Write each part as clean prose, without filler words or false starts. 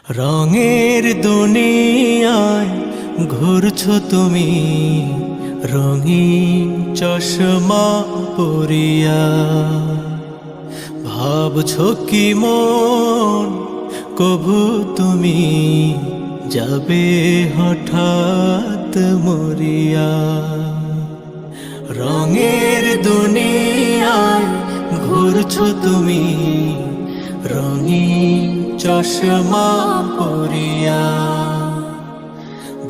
রঙের দুনিয়ায় ঘুরছো তুমি, রঙিন চশমা পরিয়া। ভাবছো কি মন কভু তুমি যাবে হঠাৎ মরিয়া। রঙের দুনিয়ায় ঘুরছো তুমি, রঙিন চশমা পরিয়া।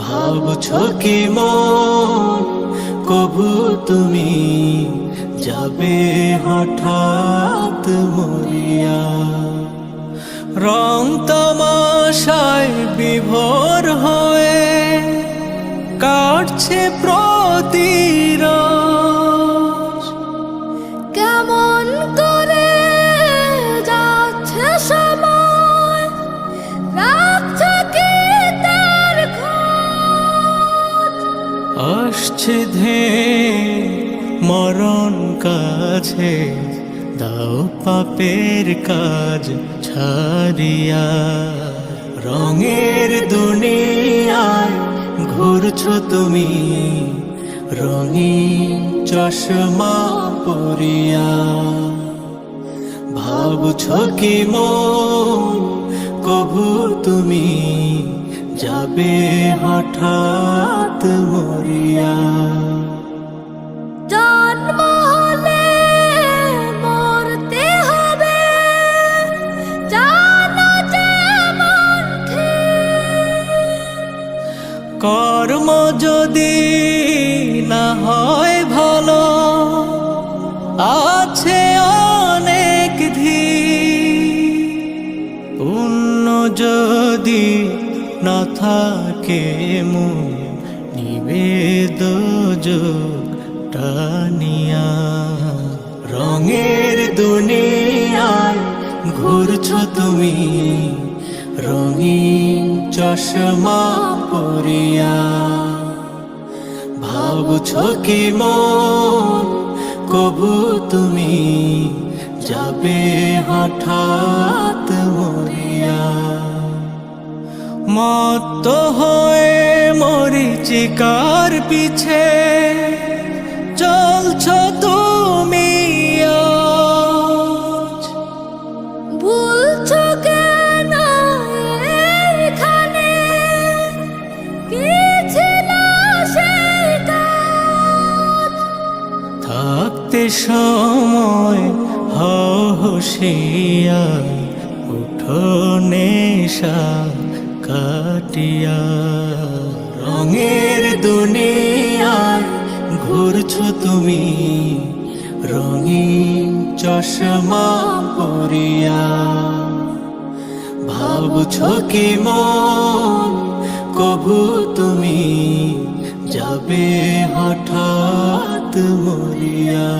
ভাবছো কি মন কভু তুমি যাবে হঠাৎ মরিয়া। রং তামাশায় বিভোর হয়ে কাটছে প্রতিরোজ। কেমন করে যাচ্ছে সময়, রাখছে কি তার খোঁজ। আসছে ধে মরণ কাছে, দাও পাপের কাজ ছাড়িয়া। রঙের দুনিয়ায় ঘুরছো তুমি, রঙিন চশমা পরিয়া। ভাবছো কি মন কভু তুমি যাবে হঠাৎ মরিয়া। জন্ম হলে মরতে হবে, জানো যেমন ঠিক। কর্ম যদি না হয় ভালো, আছে অনেক ধীর। পুণ্য যদি না থাকে মন নিবে দোজক টানিয়া। রঙের দুনিয়ায় ঘুরছো তুমি, রঙিন চশমা পরিয়া। ভাবছো কি মন কভু তুমি যাবে হঠাৎ মরিয়া। মত্ত হয়ে মরিচিকার পিছে চলছো তুমি আজ। ভুলছো কেন এখানে, কি ছিল সেই কাজ। থাকতে সময় হও হুঁশিয়ার, উঠো নেশা কাটিয়া। রঙের দুনিয়ায় ঘুরছো তুমি, রঙিন চশমা পরিয়া। ভাবছো কি মন কভু তুমি যাবে হঠাৎ মরিয়া।